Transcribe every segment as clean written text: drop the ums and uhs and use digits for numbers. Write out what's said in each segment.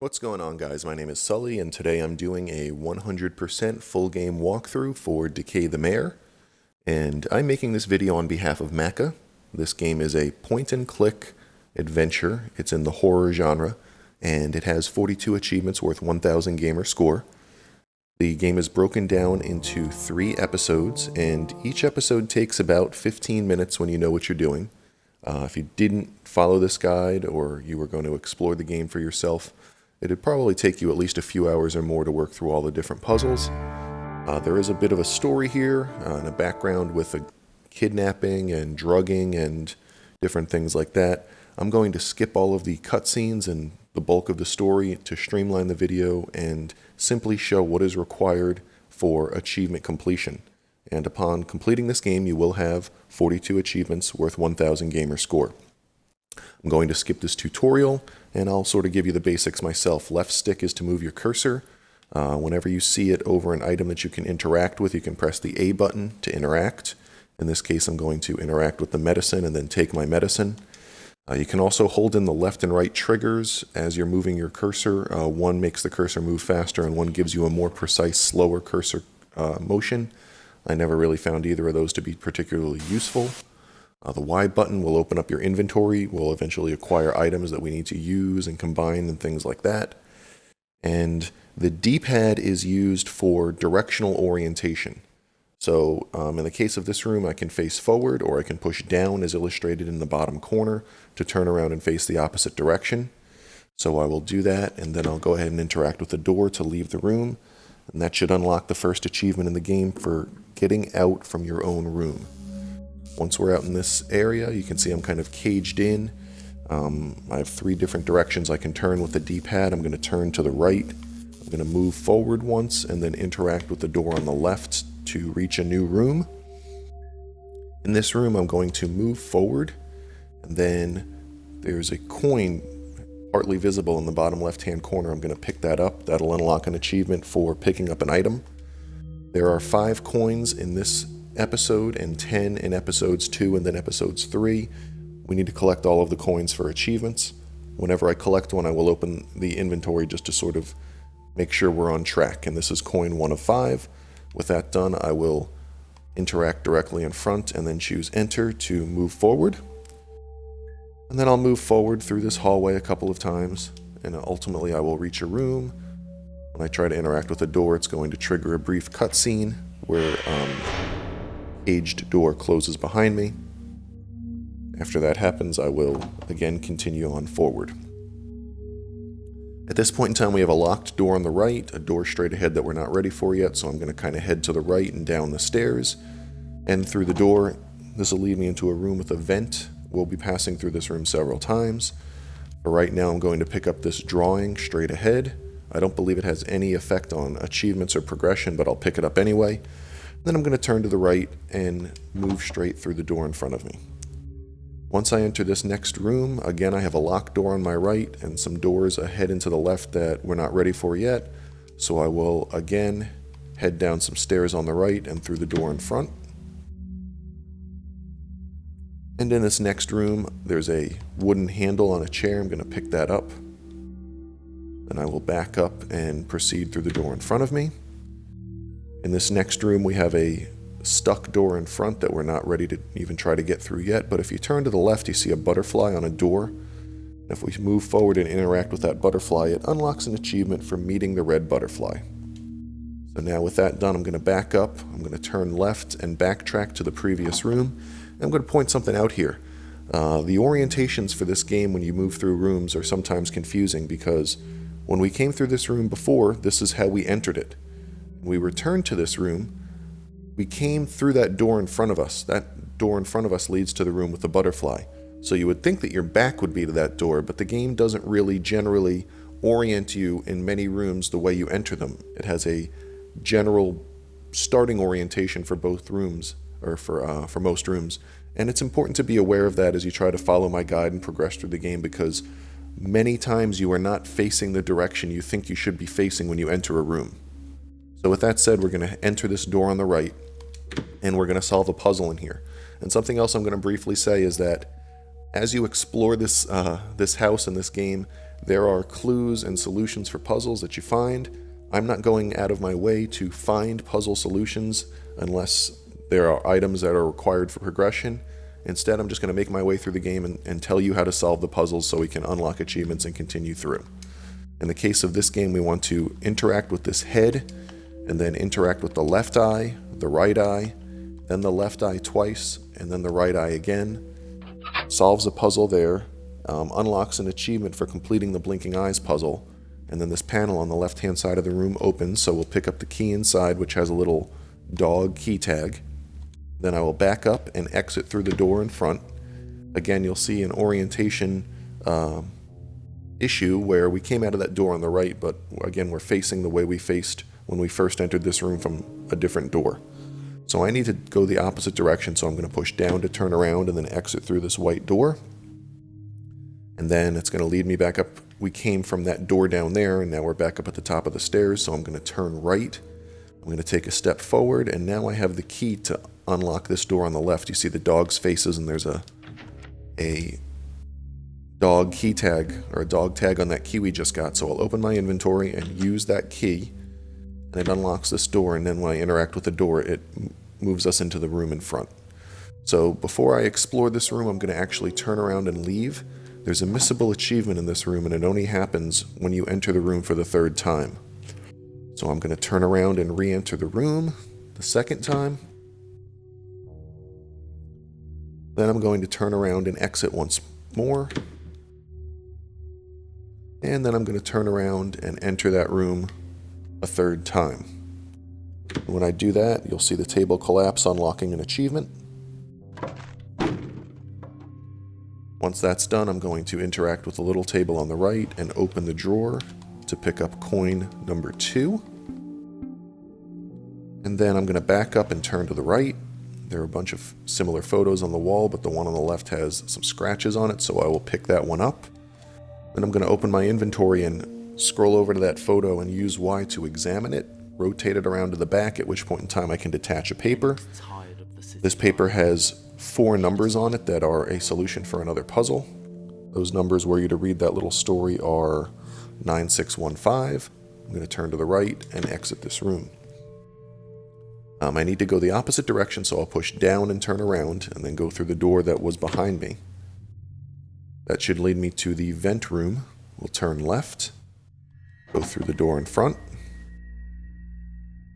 What's going on, guys? My name is Sully, and today I'm doing a 100% full game walkthrough for Decay the Mare, and I'm making this video on behalf of Maka. This game is a point-and-click adventure. It's in the horror genre, and it has 42 achievements worth 1,000 gamer score. The game is broken down into 3 episodes, and each episode takes about 15 minutes when you know what you're doing. If you didn't follow this guide, or you were going to explore the game for yourself, it'd probably take you at least a few hours or more to work through all the different puzzles. There is a bit of a story here, and a background with a kidnapping and drugging and different things like that. I'm going to skip all of the cutscenes and the bulk of the story to streamline the video and simply show what is required for achievement completion. And upon completing this game, you will have 42 achievements worth 1,000 gamer score. I'm going to skip this tutorial, and I'll sort of give you the basics myself. Left stick is to move your cursor. Whenever you see it over an item that you can interact with, you can press the A button to interact. In this case, I'm going to interact with the medicine and then take my medicine. You can also hold in the left and right triggers as you're moving your cursor. One makes the cursor move faster, and one gives you a more precise, slower cursor motion. I never really found either of those to be particularly useful. The Y button will open up your inventory. We'll eventually acquire items that we need to use and combine and things like that. And the D-pad is used for directional orientation. So in the case of this room, I can face forward, or I can push down as illustrated in the bottom corner to turn around and face the opposite direction. So I will do that, and then I'll go ahead and interact with the door to leave the room. And that should unlock the first achievement in the game for getting out from your own room. Once we're out in this area, you can see I'm kind of caged in. I have 3 different directions I can turn with the D-pad. I'm going to turn to the right. I'm going to move forward once and then interact with the door on the left to reach a new room. In this room, I'm going to move forward, and then there's a coin partly visible in the bottom left-hand corner. I'm going to pick that up. That'll unlock an achievement for picking up an item. There are 5 coins in this episode and 10 in episodes 2 and then episodes 3. We need to collect all of the coins for achievements. Whenever I collect one, I will open the inventory just to sort of make sure we're on track. And this is coin 1 of 5. With that done, I will interact directly in front and then choose enter to move forward. And then I'll move forward through this hallway a couple of times, and ultimately I will reach a room. When I try to interact with the door, it's going to trigger a brief cutscene where caged door closes behind me. After that happens, I will again continue on forward. At this point in time, we have a locked door on the right, a door straight ahead that we're not ready for yet, so I'm going to kind of head to the right and down the stairs and through the door. This will lead me into a room with a vent. We'll be passing through this room several times. For right now, I'm going to pick up this drawing straight ahead. I don't believe it has any effect on achievements or progression, but I'll pick it up anyway. Then I'm going to turn to the right and move straight through the door in front of me. Once I enter this next room, again I have a locked door on my right and some doors ahead and to the left that we're not ready for yet. So I will again head down some stairs on the right and through the door in front. And in this next room, there's a wooden handle on a chair. I'm going to pick that up. Then I will back up and proceed through the door in front of me. In this next room, we have a stuck door in front that we're not ready to even try to get through yet, but if you turn to the left, you see a butterfly on a door. If we move forward and interact with that butterfly, it unlocks an achievement for meeting the red butterfly. So now with that done, I'm going to back up, I'm going to turn left and backtrack to the previous room, and I'm going to point something out here. The orientations for this game when you move through rooms are sometimes confusing because when we came through this room before, this is how we entered it. We returned to this room, we came through that door in front of us. That door in front of us leads to the room with the butterfly. So you would think that your back would be to that door, but the game doesn't really generally orient you in many rooms the way you enter them. It has a general starting orientation for both rooms, or for most rooms. And it's important to be aware of that as you try to follow my guide and progress through the game, because many times you are not facing the direction you think you should be facing when you enter a room. So with that said, we're going to enter this door on the right, and we're going to solve a puzzle in here. And something else I'm going to briefly say is that as you explore this house and this game, There are clues and solutions for puzzles that you find. I'm not going out of my way to find puzzle solutions unless there are items that are required for progression. Instead, I'm just going to make my way through the game and tell you how to solve the puzzles so we can unlock achievements and continue through. In the case of this game, we want to interact with this head, and then interact with the left eye, the right eye, then the left eye twice, and then the right eye again. Solves a puzzle there, unlocks an achievement for completing the blinking eyes puzzle, and then this panel on the left-hand side of the room opens, so we'll pick up the key inside, which has a little dog key tag. Then I will back up and exit through the door in front. Again, you'll see an orientation issue where we came out of that door on the right, but again, we're facing the way we faced when we first entered this room from a different door. So I need to go the opposite direction, so I'm going to push down to turn around and then exit through this white door. And then it's going to lead me back up. We came from that door down there, and now we're back up at the top of the stairs, so I'm going to turn right. I'm going to take a step forward, and now I have the key to unlock this door on the left. You see the dog's faces, and there's a dog key tag, or a dog tag on that key we just got. So I'll open my inventory and use that key, and it unlocks this door, and then when I interact with the door, it moves us into the room in front. So before I explore this room, I'm going to actually turn around and leave. There's a missable achievement in this room, and it only happens when you enter the room for the third time. So I'm going to turn around and re-enter the room the second time. Then I'm going to turn around and exit once more. And then I'm going to turn around and enter that room a third time. When I do that, you'll see the table collapse, unlocking an achievement. Once that's done, I'm going to interact with the little table on the right and open the drawer to pick up coin number 2. And then I'm going to back up and turn to the right. There are a bunch of similar photos on the wall, but the one on the left has some scratches on it, so I will pick that one up. Then I'm going to open my inventory and scroll over to that photo and use Y to examine it, rotate it around to the back, at which point in time I can detach a paper. This paper has 4 numbers on it that are a solution for another puzzle. Those numbers, were you to read that little story, are 9615. I'm going to turn to the right and exit this room. I need to go the opposite direction, so I'll push down and turn around, and then go through the door that was behind me. That should lead me to the vent room. We'll turn left, go through the door in front,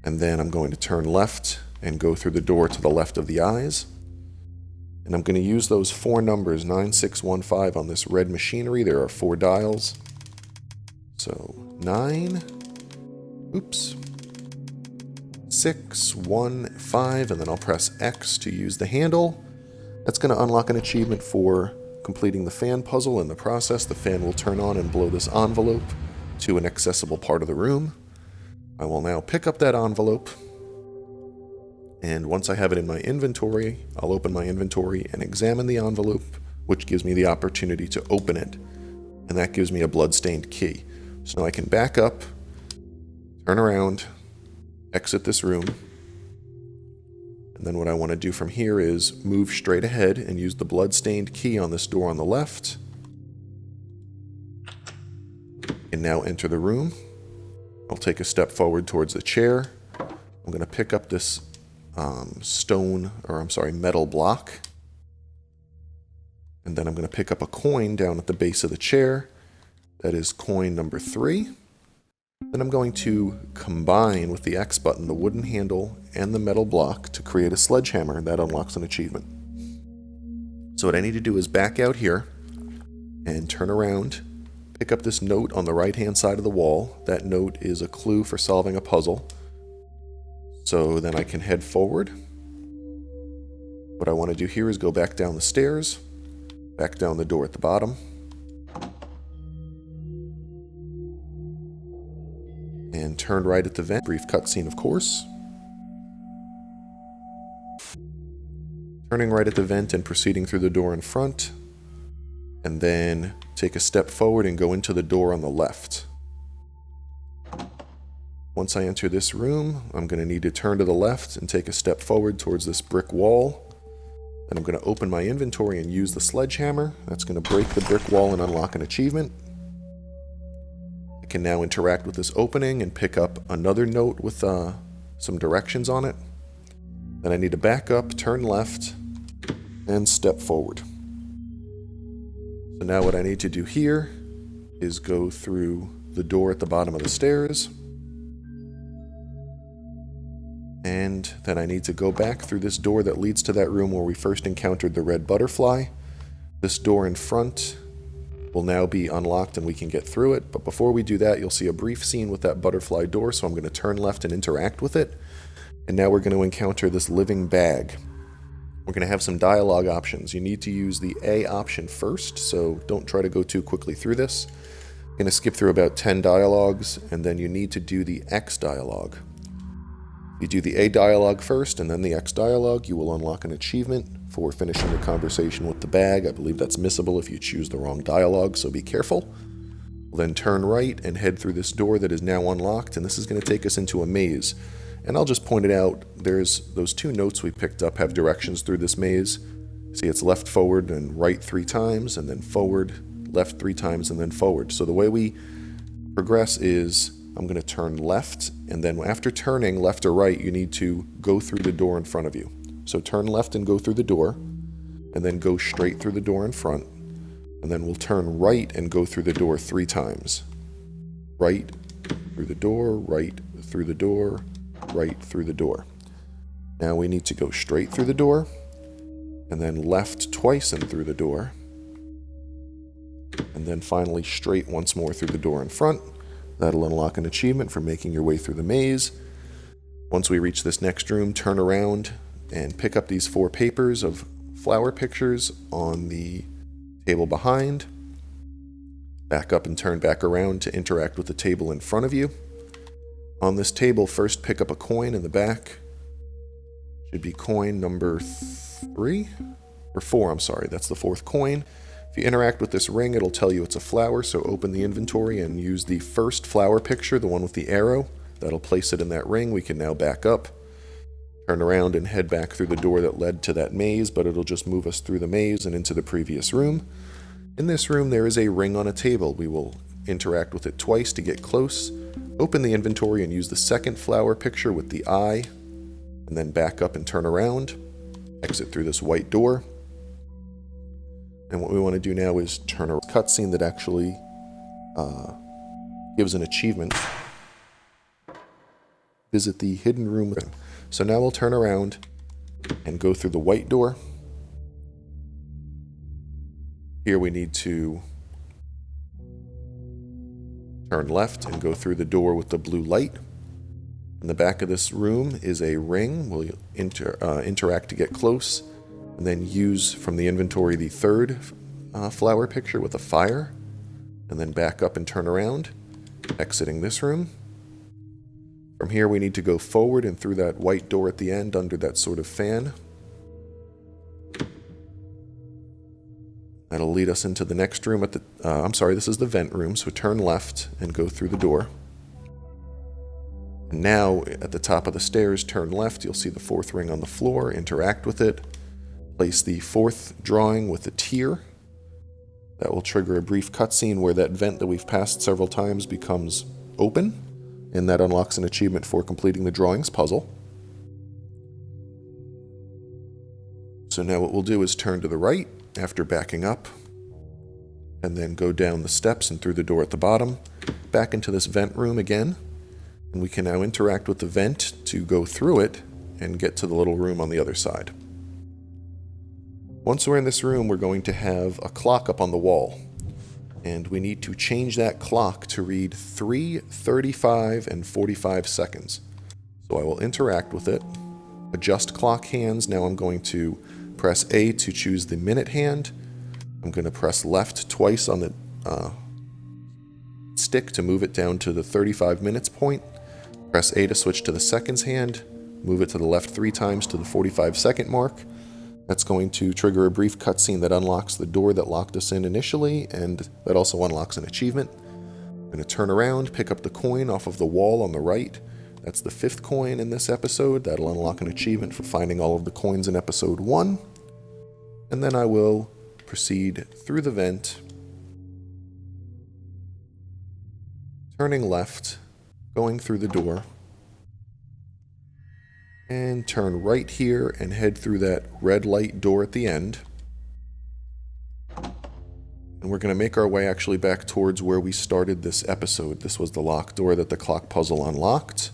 and then I'm going to turn left and go through the door to the left of the eyes. And I'm going to use those 4 numbers, 9615, on this red machinery. There are 4 dials. So 9, 6, 1, 5, and then I'll press X to use the handle. That's going to unlock an achievement for completing the fan puzzle. In the process, the fan will turn on and blow this envelope to an accessible part of the room. I will now pick up that envelope, and once I have it in my inventory, I'll open my inventory and examine the envelope, which gives me the opportunity to open it, and that gives me a blood-stained key. So now I can back up, turn around, exit this room, and then what I want to do from here is move straight ahead and use the blood-stained key on this door on the left, and now enter the room. I'll take a step forward towards the chair. I'm going to pick up this metal block, and then I'm going to pick up a coin down at the base of the chair. That is coin number 3. Then I'm going to combine with the X button the wooden handle and the metal block to create a sledgehammer, and that unlocks an achievement. So what I need to do is back out here and turn around, pick up this note on the right hand side of the wall. That note is a clue for solving a puzzle. So then I can head forward. What I want to do here is go back down the stairs, back down the door at the bottom, and turn right at the vent. Brief cutscene, of course. Turning right at the vent and proceeding through the door in front, and then take a step forward and go into the door on the left. Once I enter this room, I'm going to need to turn to the left and take a step forward towards this brick wall. Then I'm going to open my inventory and use the sledgehammer. That's going to break the brick wall and unlock an achievement. can now interact with this opening and pick up another note with some directions on it. Then I need to back up, turn left, and step forward. So now what I need to do here is go through the door at the bottom of the stairs. And then I need to go back through this door that leads to that room where we first encountered the red butterfly. This door in front will now be unlocked and we can get through it. But before we do that, you'll see a brief scene with that butterfly door. So I'm going to turn left and interact with it. And now we're going to encounter this living bag. We're going to have some dialogue options. You need to use the A option first, so don't try to go too quickly through this. I'm going to skip through about 10 dialogues, and then you need to do the X dialogue. You do the A dialogue first, and then the X dialogue. You will unlock an achievement for finishing the conversation with the bag. I believe that's missable if you choose the wrong dialogue, so be careful. We'll then turn right and head through this door that is now unlocked, and this is going to take us into a maze. And I'll just point it out, there's those two notes we picked up have directions through this maze. See, it's left, forward, and right 3 times, and then forward, left 3 times, and then forward. So the way we progress is, I'm going to turn left, and then after turning left or right, you need to go through the door in front of you. So turn left and go through the door, and then go straight through the door in front, and then we'll turn right and go through the door 3 times. Right through the door, right through the door, right through the door. Now we need to go straight through the door, and then left twice and through the door, and then finally straight once more through the door in front. That'll unlock an achievement for making your way through the maze. Once we reach this next room, turn around and pick up these 4 papers of flower pictures on the table behind. Back up and turn back around to interact with the table in front of you. On this table, first pick up a coin in the back. Should be coin number 3? Or 4, I'm sorry. That's the 4th coin. If you interact with this ring, it'll tell you it's a flower, so open the inventory and use the first flower picture, the one with the arrow. That'll place it in that ring. We can now back up, turn around, and head back through the door that led to that maze, but it'll just move us through the maze and into the previous room. In this room, there is a ring on a table. We will interact with it twice to get close. Open the inventory and use the second flower picture with the eye, and then back up and turn around. Exit through this white door. And what we want to do now is turn a cutscene that actually gives an achievement. Visit the hidden room. So now we'll turn around and go through the white door. Here we need to turn left and go through the door with the blue light. In the back of this room is a ring. We'll interact to get close, and then use from the inventory the 3rd flower picture with a fire, and then back up and turn around, exiting this room. From here we need to go forward and through that white door at the end under that sort of fan. That'll lead us into the next room at the, this is the vent room, so turn left and go through the door. And now, at the top of the stairs, turn left, you'll see the 4th ring on the floor, interact with it. Place the 4th drawing with a tear. That will trigger a brief cutscene where that vent that we've passed several times becomes open, and that unlocks an achievement for completing the drawings puzzle. So now what we'll do is turn to the right after backing up, and then go down the steps and through the door at the bottom, back into this vent room again, and we can now interact with the vent to go through it and get to the little room on the other side. Once we're in this room, we're going to have a clock up on the wall, and we need to change that clock to read 3, 35, and 45 seconds. So I will interact with it, adjust clock hands. Now I'm going to press A to choose the minute hand. I'm going to press left twice on the stick to move it down to the 35 minutes point. Press A to switch to the seconds hand. Move it to the left 3 times to the 45-second mark. That's going to trigger a brief cutscene that unlocks the door that locked us in initially, and that also unlocks an achievement. I'm going to turn around, pick up the coin off of the wall on the right. That's the 5th coin in this episode. That'll unlock an achievement for finding all of the coins in episode 1. And then I will proceed through the vent, turning left, going through the door, and turn right here and head through that red light door at the end. And we're going to make our way actually back towards where we started this episode. This was the locked door that the clock puzzle unlocked.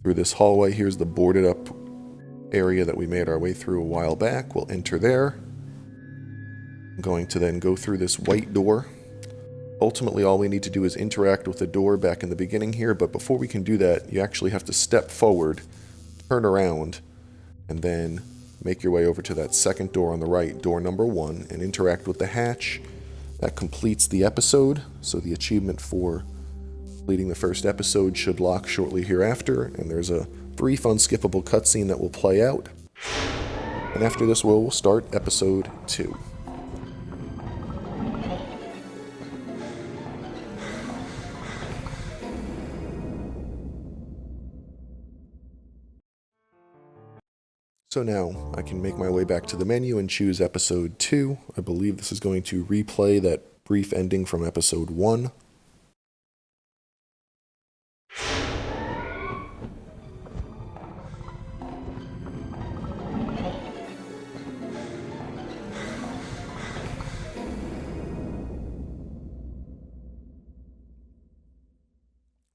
Through this hallway, here's the boarded up area that we made our way through a while back. We'll enter there. I'm going to then go through this white door. Ultimately, all we need to do is interact with the door back in the beginning here, but before we can do that, you actually have to step forward, turn around, and then make your way over to that second door on the right, door number 1, and interact with the hatch. That completes the episode, so the achievement for completing the first episode should lock shortly hereafter, and there's a brief unskippable cutscene that will play out. And after this, we'll start episode 2. So now I can make my way back to the menu and choose episode 2. I believe this is going to replay that brief ending from episode 1.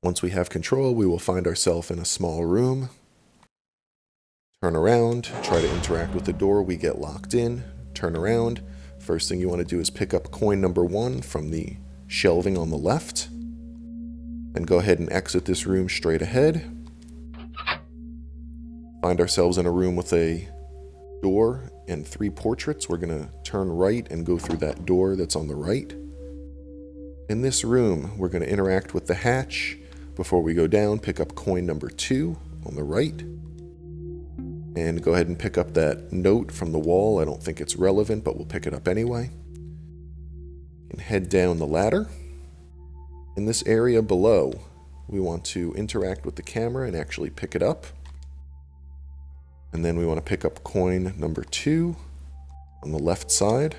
Once we have control, we will find ourselves in a small room. Turn around, try to interact with the door, we get locked in, turn around. First thing you want to do is pick up coin number 1 from the shelving on the left. Then go ahead and exit this room straight ahead. Find ourselves in a room with a door and 3 portraits. We're going to turn right and go through that door that's on the right. In this room, we're going to interact with the hatch. Before we go down, pick up coin number 2 on the right. And go ahead and pick up that note from the wall. I don't think it's relevant, but we'll pick it up anyway. And head down the ladder. In this area below, we want to interact with the camera and actually pick it up. And then we want to pick up coin number 2 on the left side.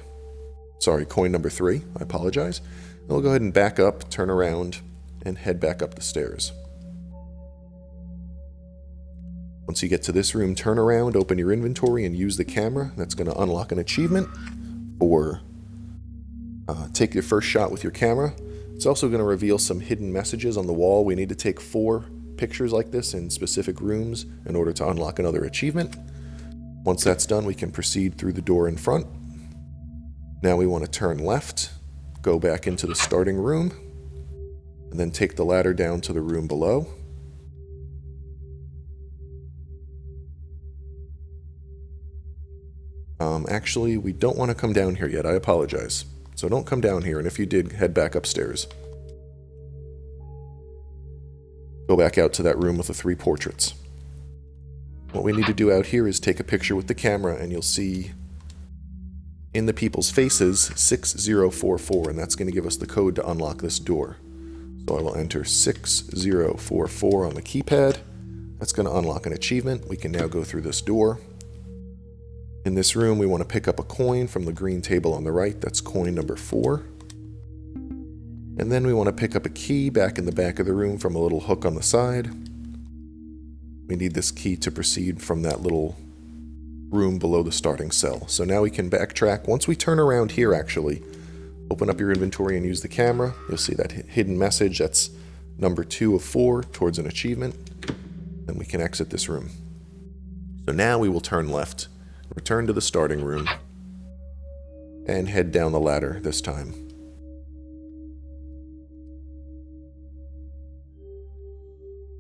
Sorry, coin number 3. I apologize. And we'll go ahead and back up, turn around, and head back up the stairs. Once you get to this room, turn around, open your inventory, and use the camera. That's going to unlock an achievement for take your first shot with your camera. It's also going to reveal some hidden messages on the wall. We need to take 4 pictures like this in specific rooms in order to unlock another achievement. Once that's done, we can proceed through the door in front. Now we want to turn left, go back into the starting room, and then take the ladder down to the room below. Actually, we don't want to come down here yet. I apologize. So don't come down here, and if you did, head back upstairs. Go back out to that room with the 3 portraits. What we need to do out here is take a picture with the camera, and you'll see in the people's faces 6044, and that's going to give us the code to unlock this door. So I will enter 6044 on the keypad. That's going to unlock an achievement. We can now go through this door. In this room, we want to pick up a coin from the green table on the right. That's coin number 4. And then we want to pick up a key back in the back of the room from a little hook on the side. We need this key to proceed from that little room below the starting cell. So now we can backtrack. Once we turn around here, actually, open up your inventory and use the camera. You'll see that hidden message. That's number 2 of 4 towards an achievement. Then we can exit this room. So now we will turn left. Return to the starting room, and head down the ladder this time.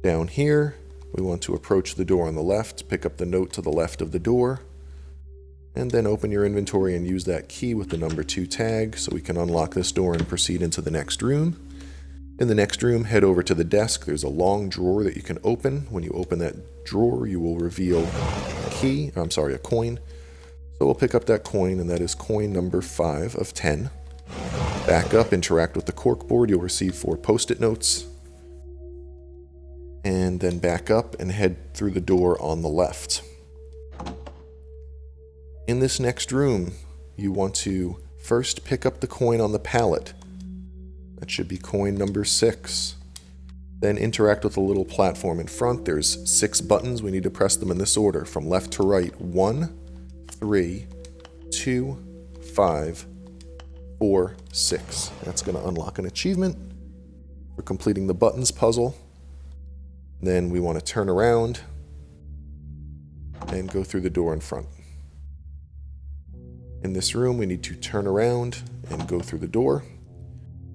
Down here, we want to approach the door on the left, pick up the note to the left of the door, and then open your inventory and use that key with the number 2 tag so we can unlock this door and proceed into the next room. In the next room, head over to the desk. There's a long drawer that you can open. When you open that drawer, you will reveal a coin. So we'll pick up that coin, and that is coin number 5 of 10. Back up, interact with the corkboard. You'll receive 4 post-it notes. And then back up and head through the door on the left. In this next room, you want to first pick up the coin on the pallet. That should be coin number 6. Then interact with the little platform in front. There's 6 buttons. We need to press them in this order, from left to right. 1, 3, 2, 5, 4, 6. That's going to unlock an achievement for completing the buttons puzzle. Then we want to turn around and go through the door in front. In this room, we need to turn around and go through the door.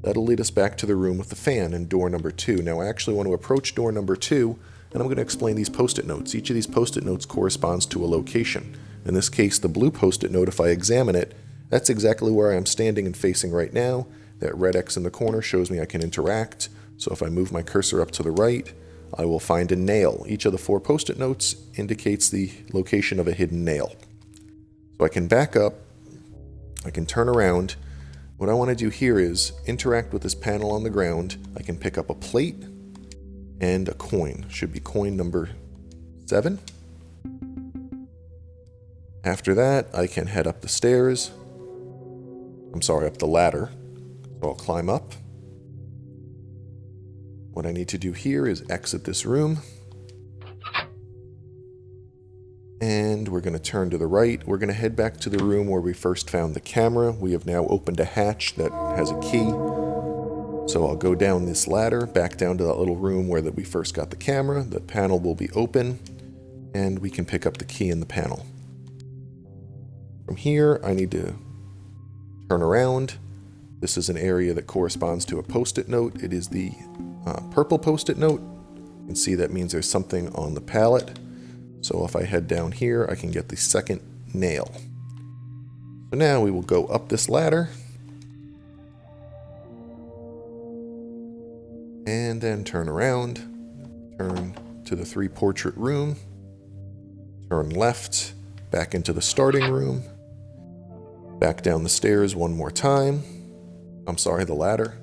That'll lead us back to the room with the fan and door number 2. Now I actually want to approach door number 2, and I'm going to explain these post-it notes. Each of these post-it notes corresponds to a location. In this case, the blue post-it note, if I examine it, that's exactly where I am standing and facing right now. That red X in the corner shows me I can interact. So if I move my cursor up to the right, I will find a nail. Each of the 4 post-it notes indicates the location of a hidden nail. So I can back up, I can turn around. What I want to do here is interact with this panel on the ground. I can pick up a plate and a coin. Should be coin number 7. After that, I can head up the stairs. I'm sorry, up the ladder. So I'll climb up. What I need to do here is exit this room. And we're going to turn to the right. We're going to head back to the room where we first found the camera. We have now opened a hatch that has a key. So I'll go down this ladder, back down to that little room where we first got the camera. The panel will be open, and we can pick up the key in the panel. From here, I need to turn around. This is an area that corresponds to a post-it note. It is the purple post-it note. You can see that means there's something on the palette. So if I head down here, I can get the second nail. So now we will go up this ladder. And then turn around. Turn to the 3-portrait room. Turn left. Back into the starting room. Back down the stairs one more time. I'm sorry, the ladder.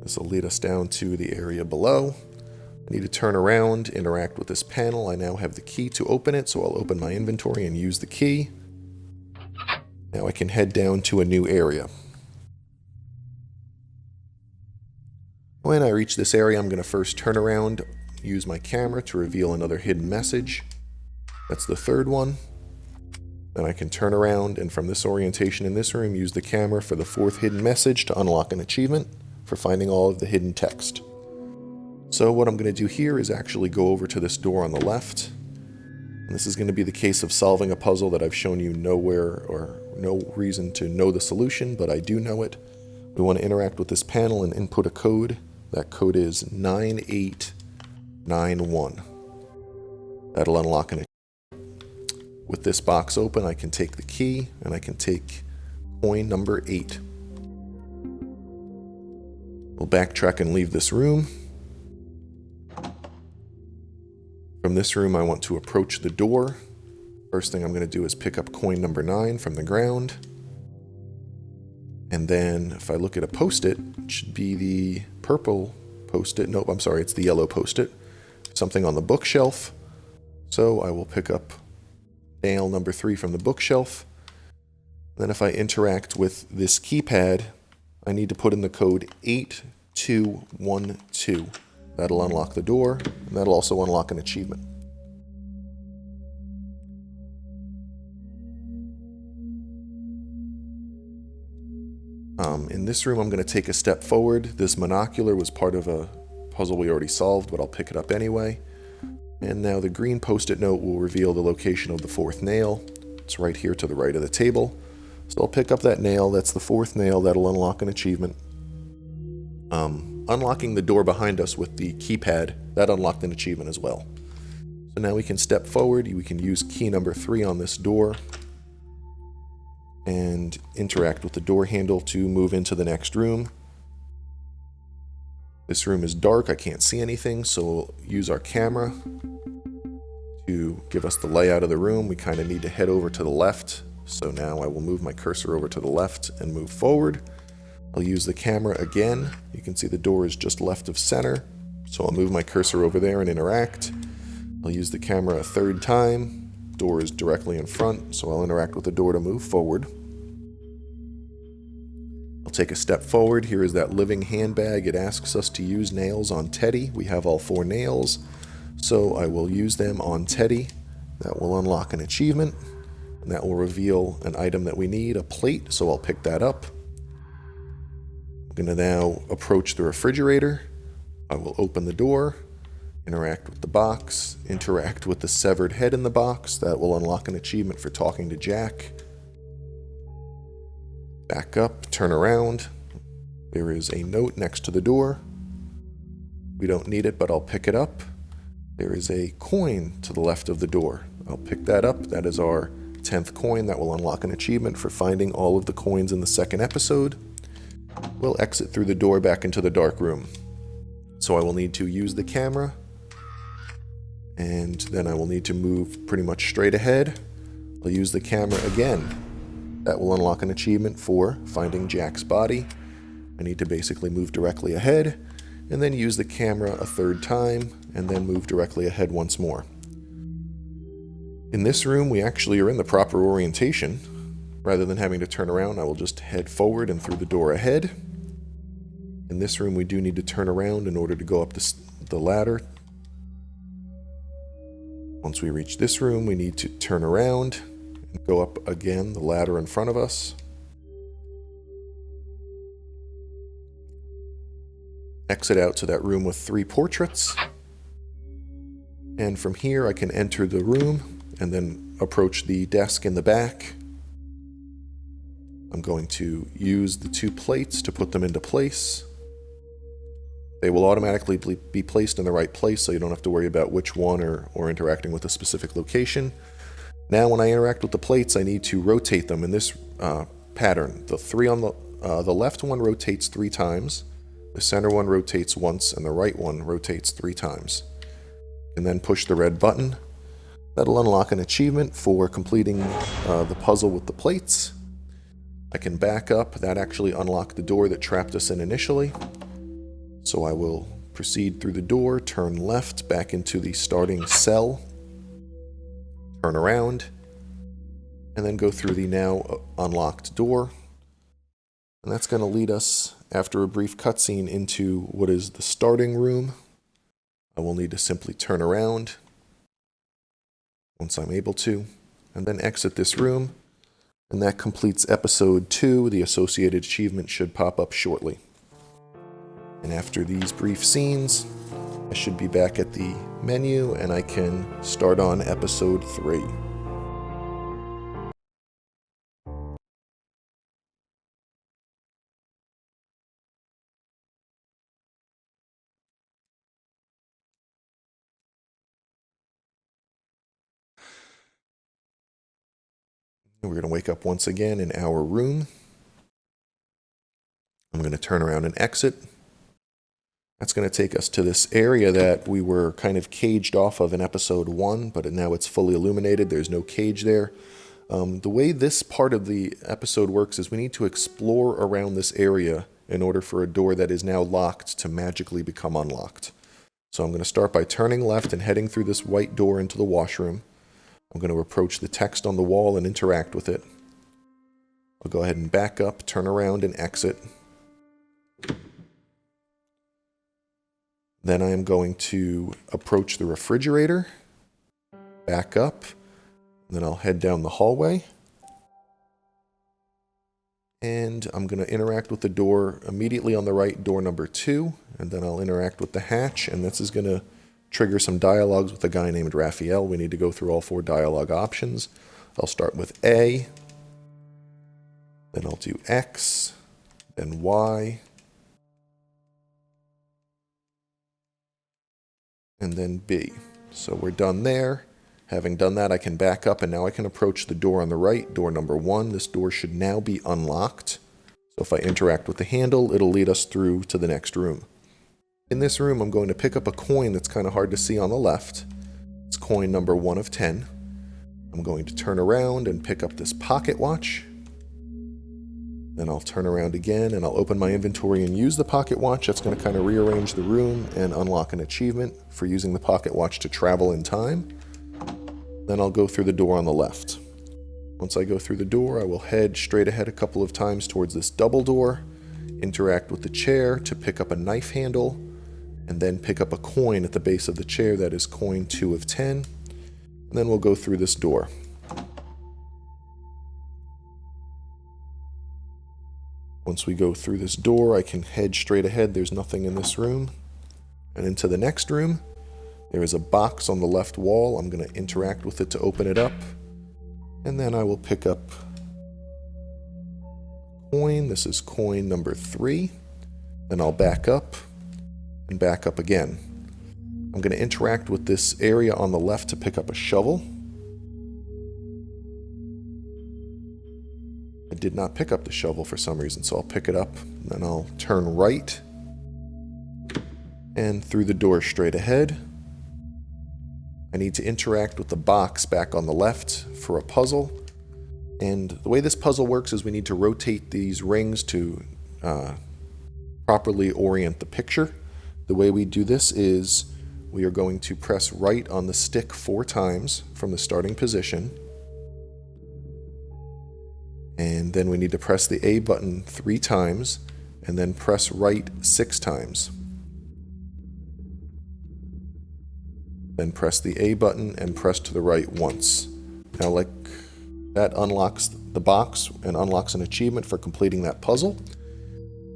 This will lead us down to the area below. I need to turn around, interact with this panel. I now have the key to open it, so I'll open my inventory and use the key. Now I can head down to a new area. When I reach this area, I'm going to first turn around, use my camera to reveal another hidden message. That's the 3rd one. Then I can turn around, and from this orientation in this room, use the camera for the 4th hidden message to unlock an achievement for finding all of the hidden text. So what I'm going to do here is actually go over to this door on the left. And this is going to be the case of solving a puzzle that I've shown you nowhere or no reason to know the solution, but I do know it. We want to interact with this panel and input a code. That code is 9891. That'll unlock an achievement. With this box open, I can take the key and I can take coin number 8. We'll backtrack and leave this room. From this room, I want to approach the door. First thing I'm going to do is pick up coin number 9 from the ground. And then if I look at a post-it, it should be the purple post-it. Nope, I'm sorry, it's the yellow post-it. Something on the bookshelf. So I will pick up nail number 3 from the bookshelf. Then if I interact with this keypad, I need to put in the code 8212. That'll unlock the door, and that'll also unlock an achievement. In this room, I'm going to take a step forward. This monocular was part of a puzzle we already solved, but I'll pick it up anyway. And now the green post-it note will reveal the location of the 4th nail. It's right here to the right of the table. So I'll pick up that nail. That's the 4th nail. That'll unlock an achievement. Unlocking the door behind us with the keypad, that unlocked an achievement as well. So now we can step forward. We can use key number 3 on this door and interact with the door handle to move into the next room. This room is dark. I can't see anything, so we'll use our camera to give us the layout of the room. We kind of need to head over to the left. So now I will move my cursor over to the left and move forward. I'll use the camera again. You can see the door is just left of center. So I'll move my cursor over there and interact. I'll use the camera a 3rd time. Door is directly in front, so I'll interact with the door to move forward. I'll take a step forward. Here is that living handbag. It asks us to use nails on Teddy. We have all 4 nails, so I will use them on Teddy. That will unlock an achievement, and that will reveal an item that we need, a plate, so I'll pick that up. I'm going to now approach the refrigerator. I will open the door, interact with the box, interact with the severed head in the box. That will unlock an achievement for talking to Jack. Back up, turn around. There is a note next to the door. We don't need it, but I'll pick it up. There is a coin to the left of the door. I'll pick that up. That is our 10th coin. That will unlock an achievement for finding all of the coins in the 2nd episode. We'll exit through the door back into the dark room. So I will need to use the camera, and then I will need to move pretty much straight ahead. I'll use the camera again. That will unlock an achievement for finding Jack's body. I need to basically move directly ahead, and then use the camera a 3rd time, and then move directly ahead once more. In this room, we actually are in the proper orientation. Rather than having to turn around, I will just head forward and through the door ahead. In this room, we do need to turn around in order to go up the ladder. Once we reach this room, we need to turn around and go up again the ladder in front of us. Exit out to that room with 3 portraits. And from here, I can enter the room and then approach the desk in the back. I'm going to use the 2 plates to put them into place. They will automatically be placed in the right place, so you don't have to worry about which one or interacting with a specific location. Now, when I interact with the plates, I need to rotate them in this pattern. The 3 on the left one rotates 3 times, the center one rotates once, and the right one rotates 3 times. And then push the red button. That'll unlock an achievement for completing the puzzle with the plates. I can back up. That actually unlocked the door that trapped us in initially. So I will proceed through the door, turn left back into the starting cell, turn around, and then go through the now unlocked door. And that's going to lead us, after a brief cutscene, into what is the starting room. I will need to simply turn around once I'm able to, and then exit this room. And that completes episode 2. The associated achievement should pop up shortly. And after these brief scenes, I should be back at the menu and I can start on episode 3. We're going to wake up once again in our room. I'm going to turn around and exit. That's going to take us to this area that we were kind of caged off of in episode 1, but now it's fully illuminated. There's no cage there. The way this part of the episode works is we need to explore around this area in order for a door that is now locked to magically become unlocked. So I'm going to start by turning left and heading through this white door into the washroom. I'm going to approach the text on the wall and interact with it. I'll go ahead and back up, turn around, and exit. Then I am going to approach the refrigerator, back up, and then I'll head down the hallway. And I'm going to interact with the door immediately on the right, door number 2, and then I'll interact with the hatch, and this is going to trigger some dialogues with a guy named Raphael. We need to go through all 4 dialogue options. I'll start with A, then I'll do X, then Y, and then B. So we're done there. Having done that, I can back up, and now I can approach the door on the right, door number 1. This door should now be unlocked. So if I interact with the handle, it'll lead us through to the next room. In this room, I'm going to pick up a coin that's kind of hard to see on the left. It's coin number 1 of 10. I'm going to turn around and pick up this pocket watch. Then I'll turn around again and I'll open my inventory and use the pocket watch. That's going to kind of rearrange the room and unlock an achievement for using the pocket watch to travel in time. Then I'll go through the door on the left. Once I go through the door, I will head straight ahead a couple of times towards this double door. interact with the chair to pick up a knife handle, and then pick up a coin at the base of the chair. That is coin 2 of 10. And then we'll go through this door. Once we go through this door, I can head straight ahead. There's nothing in this room. And into the next room, there is a box on the left wall. I'm going to interact with it to open it up. And then I will pick up coin. This is coin number 3. Then I'll back up and back up again. I'm going to interact with this area on the left to pick up a shovel. I did not pick up the shovel for some reason, so I'll pick it up. And then I'll turn right and through the door straight ahead. I need to interact with the box back on the left for a puzzle. And the way this puzzle works is we need to rotate these rings to properly orient the picture. The way we do this is we are going to press right on the stick 4 times from the starting position. And then we need to press the A button 3 times and then press right 6 times. Then press the A button and press to the right once. Now, like that unlocks the box and unlocks an achievement for completing that puzzle.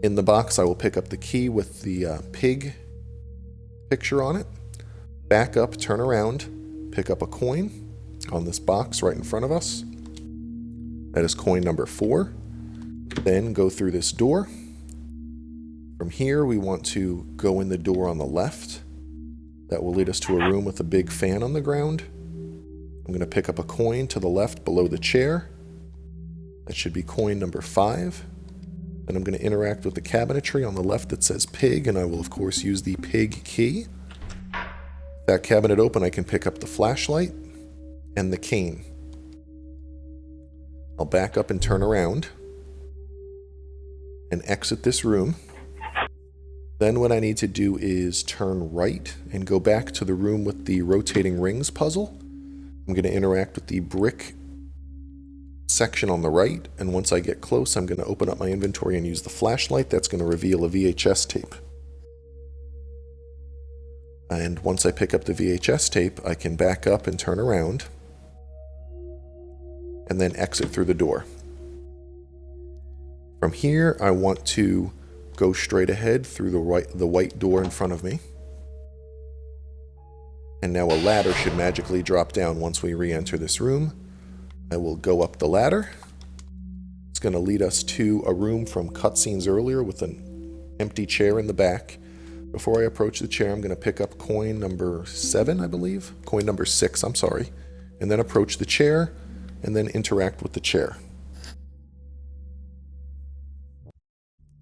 In the box, I will pick up the key with the pig picture on it. Back up, turn around, pick up a coin on this box right in front of us. That is coin number 4. Then go through this door. From here, we want to go in the door on the left. That will lead us to a room with a big fan on the ground. I'm going to pick up a coin to the left below the chair. That should be coin number 5. Then I'm going to interact with the cabinetry on the left that says pig, and I will of course use the pig key. That cabinet open, I can pick up the flashlight and the cane. I'll back up and turn around and exit this room. Then what I need to do is turn right and go back to the room with the rotating rings puzzle. I'm going to interact with the brick section on the right, and once I get close, I'm going to open up my inventory and use the flashlight. That's going to reveal a VHS tape. And once I pick up the VHS tape, I can back up and turn around and then exit through the door. From here, I want to go straight ahead through the white door in front of me. And now a ladder should magically drop down once we re-enter this room. I will go up the ladder. It's going to lead us to a room from cutscenes earlier with an empty chair in the back. Before I approach the chair, I'm going to pick up coin number 7, I believe. Coin number 6, I'm sorry. And then approach the chair, and then interact with the chair.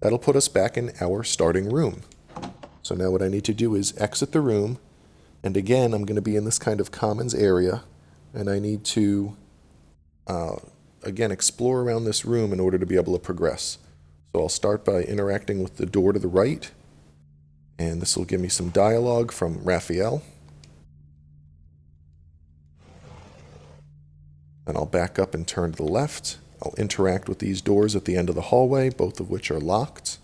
That'll put us back in our starting room. So now what I need to do is exit the room, and again, I'm going to be in this kind of commons area, and I need to, again, explore around this room in order to be able to progress. So I'll start by interacting with the door to the right, and this will give me some dialogue from Raphael. Then I'll back up and turn to the left. I'll interact with these doors at the end of the hallway, both of which are locked.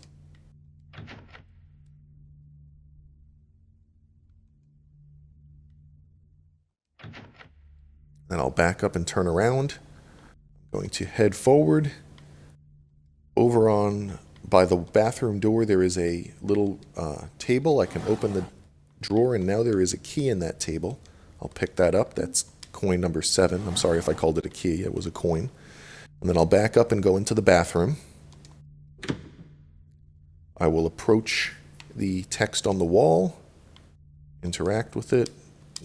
Then I'll back up and turn around. I'm going to head forward. Over on by the bathroom door, there is a little table. I can open the drawer, and now there is a key in that table. I'll pick that up. That's coin number 7. I'm sorry if I called it a key. It was a coin. And then I'll back up and go into the bathroom. I will approach the text on the wall, interact with it,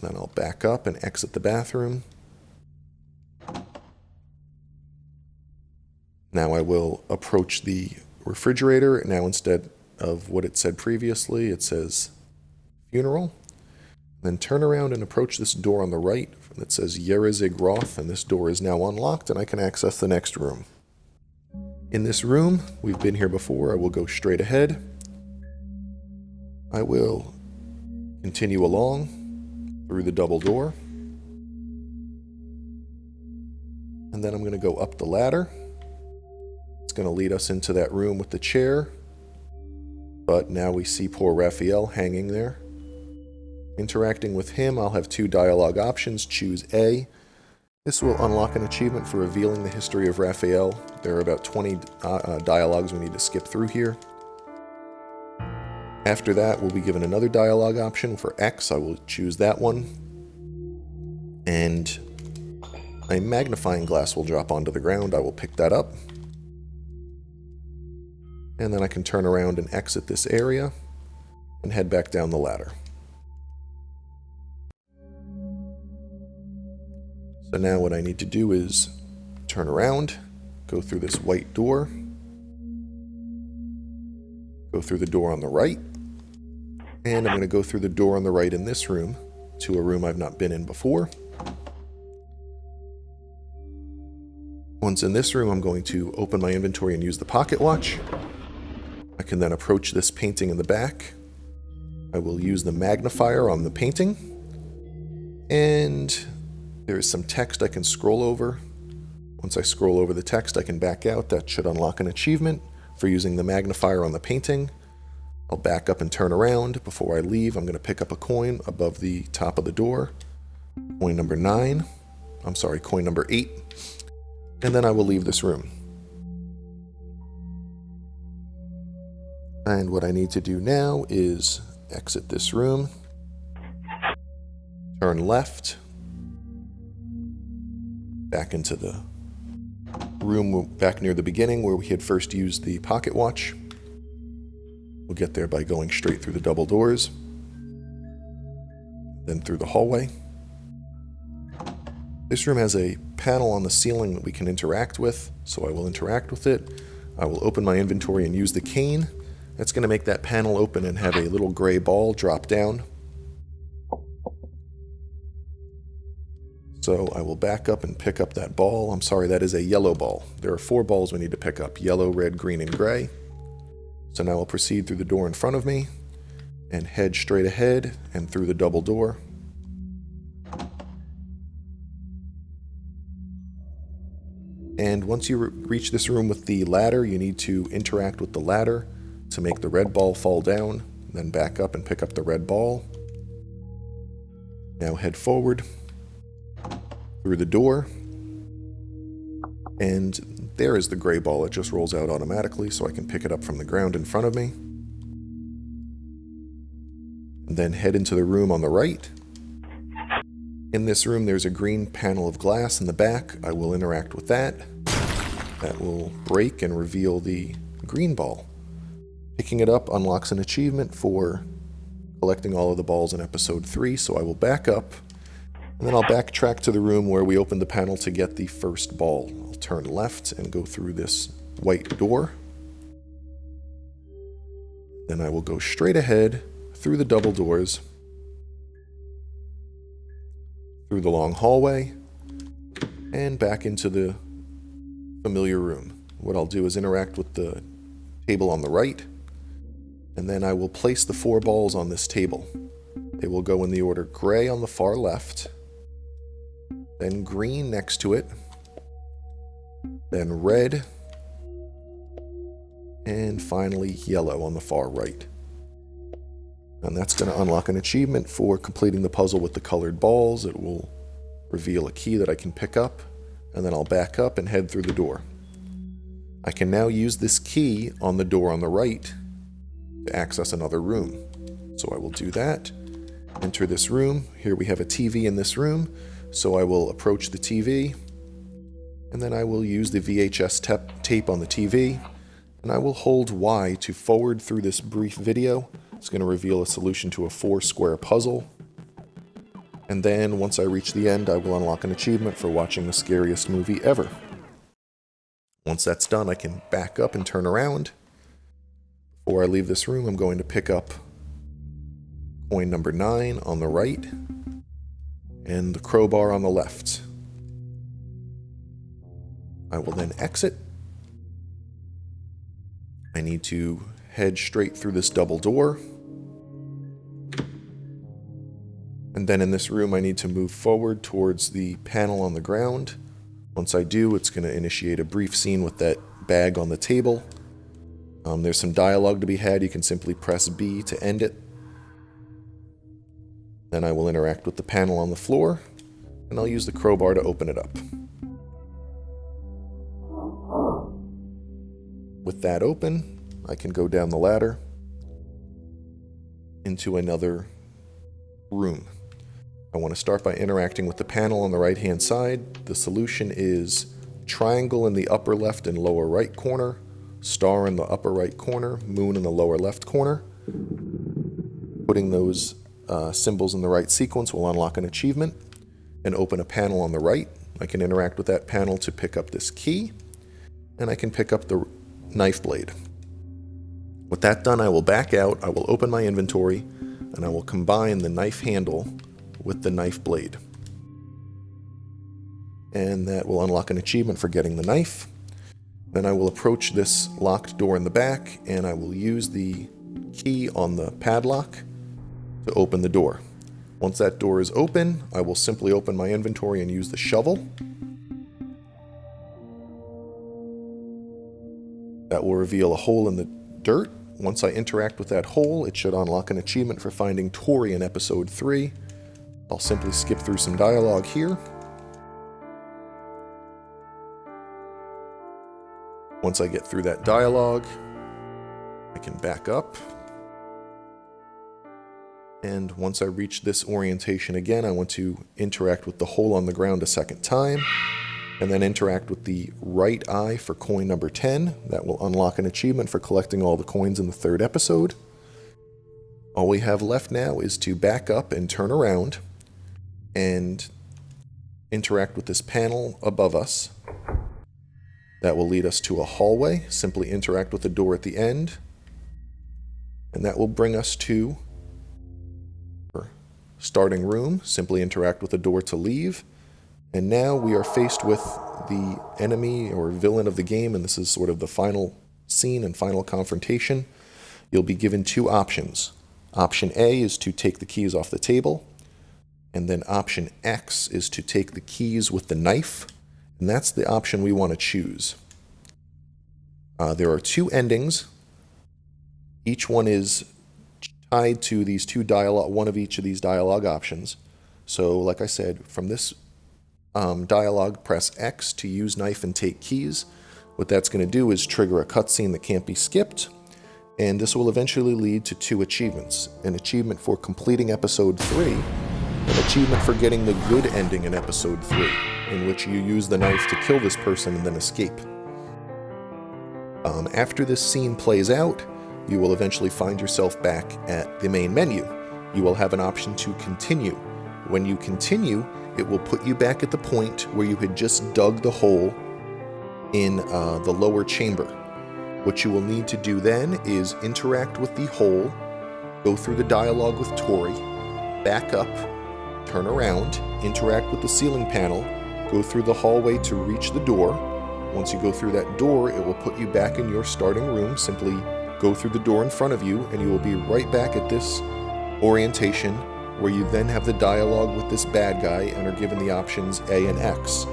then I'll back up and exit the bathroom. Now I will approach the refrigerator. Now instead of what it said previously, it says funeral. Then turn around and approach this door on the right that says Yerizig Roth, and this door is now unlocked and I can access the next room. In this room, we've been here before. I will go straight ahead. I will continue along through the double door. And then I'm going to go up the ladder. It's going to lead us into that room with the chair But now we see poor Raphael hanging there. Interacting with him, I'll have 2 dialogue options. Choose A. This will unlock an achievement for revealing the history of Raphael. There are about 20 dialogues we need to skip through here. After that, we'll be given another dialogue option for X. I will choose that one. And a magnifying glass will drop onto the ground. I will pick that up. And then I can turn around and exit this area and head back down the ladder. So now what I need to do is turn around, go through this white door, go through the door on the right, and I'm going to go through the door on the right in this room to a room I've not been in before. Once in this room, I'm going to open my inventory and use the pocket watch. I can then approach this painting in the back. I will use the magnifier on the painting, and there is some text I can scroll over. Once I scroll over the text, I can back out. That should unlock an achievement for using the magnifier on the painting. I'll back up and turn around. Before I leave, I'm going to pick up a coin above the top of the door. Coin number 9. I'm sorry, coin number 8. And then I will leave this room. And what I need to do now is exit this room, turn left, back into the room back near the beginning where we had first used the pocket watch. We'll get there by going straight through the double doors, then through the hallway. This room has a panel on the ceiling that we can interact with, so I will interact with it. I will open my inventory and use the cane. That's going to make that panel open and have a little gray ball drop down. So I will back up and pick up that ball. I'm sorry, that is a yellow ball. There are 4 balls we need to pick up: yellow, red, green, and gray. So now I'll proceed through the door in front of me and head straight ahead and through the double door. And once you reach this room with the ladder, you need to interact with the ladder to make the red ball fall down, then back up and pick up the red ball. Now head forward through the door, and there is the gray ball. It just rolls out automatically, so I can pick it up from the ground in front of me. And then head into the room on the right. In this room, there's a green panel of glass in the back. I will interact with that. That will break and reveal the green ball. Picking it up unlocks an achievement for collecting all of the balls in episode 3, so I will back up, and then I'll backtrack to the room where we opened the panel to get the first ball. I'll turn left and go through this white door. Then I will go straight ahead through the double doors, through the long hallway, and back into the familiar room. What I'll do is interact with the table on the right, and then I will place the 4 balls on this table. They will go in the order gray on the far left, then green next to it, then red, and finally yellow on the far right. And that's going to unlock an achievement for completing the puzzle with the colored balls. It will reveal a key that I can pick up, and then I'll back up and head through the door. I can now use this key on the door on the right to access another room. So I will do that. Enter this room. Here we have a TV in this room, so I will approach the TV, and then I will use the VHS tape on the TV, and I will hold Y to forward through this brief video. It's going to reveal a solution to a 4-square puzzle. And then, once I reach the end, I will unlock an achievement for watching the scariest movie ever. Once that's done, I can back up and turn around. Before I leave this room, I'm going to pick up coin number 9 on the right, and the crowbar on the left. I will then exit. I need to head straight through this double door. And then in this room, I need to move forward towards the panel on the ground. Once I do, it's going to initiate a brief scene with that bag on the table. There's some dialogue to be had. You can simply press B to end it. Then I will interact with the panel on the floor, and I'll use the crowbar to open it up. With that open, I can go down the ladder into another room. I want to start by interacting with the panel on the right-hand side. The solution is triangle in the upper left and lower right corner, star in the upper right corner, moon in the lower left corner. Putting those symbols in the right sequence will unlock an achievement and open a panel on the right. I can interact with that panel to pick up this key, and I can pick up the knife blade. With that done, I will back out, I will open my inventory, and I will combine the knife handle with the knife blade. And that will unlock an achievement for getting the knife. Then I will approach this locked door in the back, and I will use the key on the padlock to open the door. Once that door is open, I will simply open my inventory and use the shovel. That will reveal a hole in the dirt. Once I interact with that hole, it should unlock an achievement for finding Tori in episode 3. I'll simply skip through some dialogue here. Once I get through that dialogue, I can back up. And once I reach this orientation again, I want to interact with the hole on the ground a second time, and then interact with the right eye for coin number 10. That will unlock an achievement for collecting all the coins in the 3rd episode. All we have left now is to back up and turn around and interact with this panel above us. That will lead us to a hallway. Simply interact with the door at the end, and that will bring us to our starting room. Simply interact with the door to leave. And now we are faced with the enemy or villain of the game, and this is sort of the final scene and final confrontation. You'll be given 2 options. Option A is to take the keys off the table, and then option X is to take the keys with the knife, and that's the option we want to choose. There are 2 endings. Each one is tied to these 2 dialogue, one of each of these dialogue options. So, like I said, from this dialogue, press X to use knife and take keys. What that's going to do is trigger a cutscene that can't be skipped, and this will eventually lead to 2 achievements. An achievement for completing episode 3, an achievement for getting the good ending in episode 3, in which you use the knife to kill this person and then escape. After this scene plays out, you will eventually find yourself back at the main menu. You will have an option to continue. When you continue, it will put you back at the point where you had just dug the hole in the lower chamber. What you will need to do then is interact with the hole, go through the dialogue with Tori, back up, turn around, interact with the ceiling panel, go through the hallway to reach the door. Once you go through that door, it will put you back in your starting room. Simply go through the door in front of you, and you will be right back at this orientation, where you then have the dialogue with this bad guy and are given the options A and X.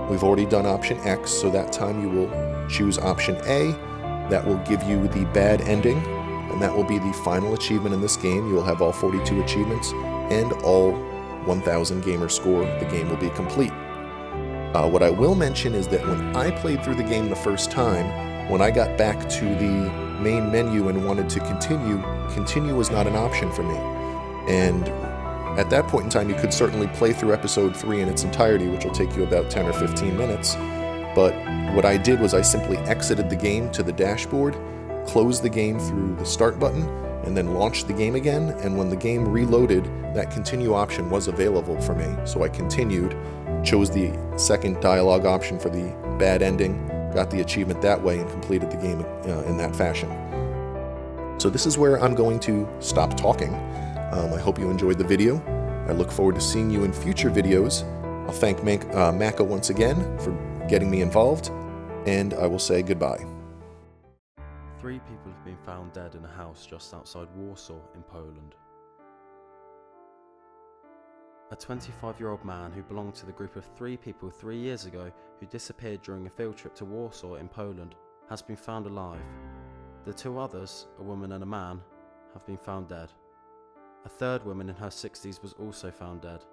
We've already done option X, so that time you will choose option A. That will give you the bad ending, and that will be the final achievement in this game. You will have all 42 achievements and all 1,000 gamer score. The game will be complete. What I will mention is that when I played through the game the first time, when I got back to the main menu and wanted to continue was not an option for me. And at that point in time, you could certainly play through episode 3 in its entirety, which will take you about 10 or 15 minutes. But what I did was I simply exited the game to the dashboard, closed the game through the start button, and then launched the game again. And when the game reloaded, that continue option was available for me. So I continued, chose the second dialogue option for the bad ending, got the achievement that way, and completed the game in that fashion. So this is where I'm going to stop talking. I hope you enjoyed the video. I look forward to seeing you in future videos. I'll thank Maka once again for getting me involved, and I will say goodbye. 3 people have been found dead in a house just outside Warsaw in Poland. A 25-year-old man who belonged to the group of 3 people 3 years ago who disappeared during a field trip to Warsaw in Poland has been found alive. The two others, a woman and a man, have been found dead. A third woman in her 60s was also found dead.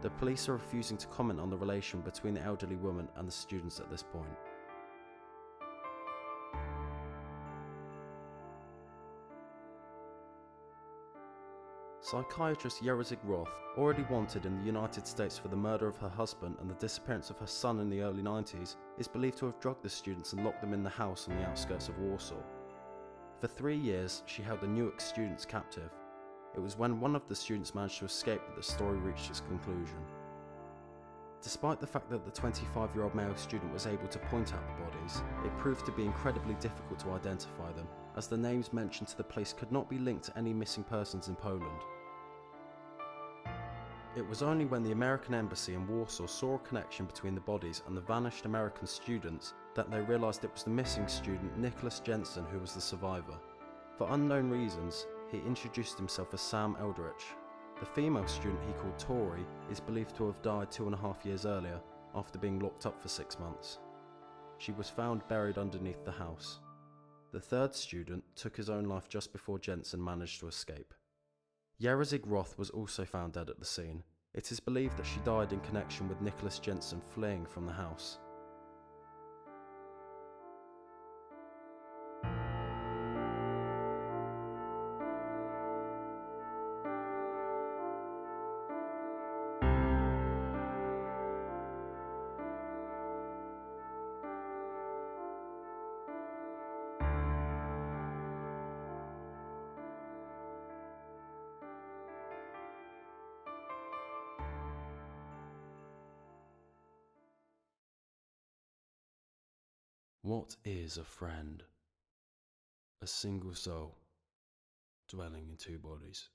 The police are refusing to comment on the relation between the elderly woman and the students at this point. Psychiatrist Yerazig Roth, already wanted in the United States for the murder of her husband and the disappearance of her son in the early 90s, is believed to have drugged the students and locked them in the house on the outskirts of Warsaw. For 3 years, she held the Newark students captive. It was when one of the students managed to escape that the story reached its conclusion. Despite the fact that the 25-year-old male student was able to point out the bodies, it proved to be incredibly difficult to identify them, as the names mentioned to the police could not be linked to any missing persons in Poland. It was only when the American embassy in Warsaw saw a connection between the bodies and the vanished American students that they realised it was the missing student Nicholas Jensen who was the survivor. For unknown reasons, he introduced himself as Sam Eldridge. The female student he called Tori is believed to have died 2.5 years earlier, after being locked up for 6 months. She was found buried underneath the house. The third student took his own life just before Jensen managed to escape. Yerazig Roth was also found dead at the scene. It is believed that she died in connection with Nicholas Jensen fleeing from the house. What is a friend? A single soul, dwelling in two bodies.